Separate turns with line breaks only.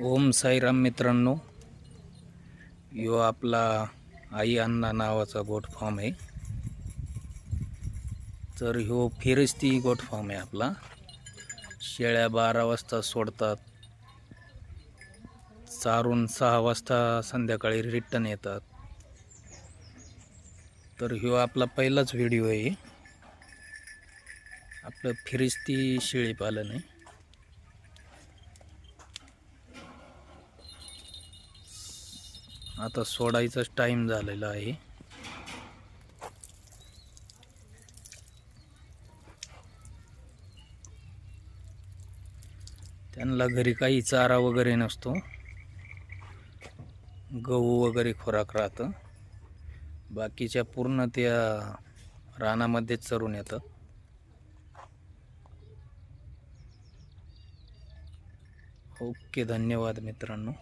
ओम साईराम मित्रांनो, यो आपला आई अण्णा नावाचा गोट फार्म आहे. तर ह्यो फिरस्ती गोट फार्म आहे आपला. शेळ्या 12 वाजता सोडतात, चारून 6 वाजता संध्याकाळी रिटर्न येतात. तर ह्यो आपला पहिलाच व्हिडिओ आहे. आपलं फिरस्ती शेळी पालन आहे. आता सोडायचाच टाइम झालेला आहे. त्यांना घरी काही चारा वगैरे नसतो, गहू वगैरे खुराक राहतं. बाकीच्या पूर्ण त्या रानामध्येच चरून येतात. ओके, धन्यवाद मित्रांनो.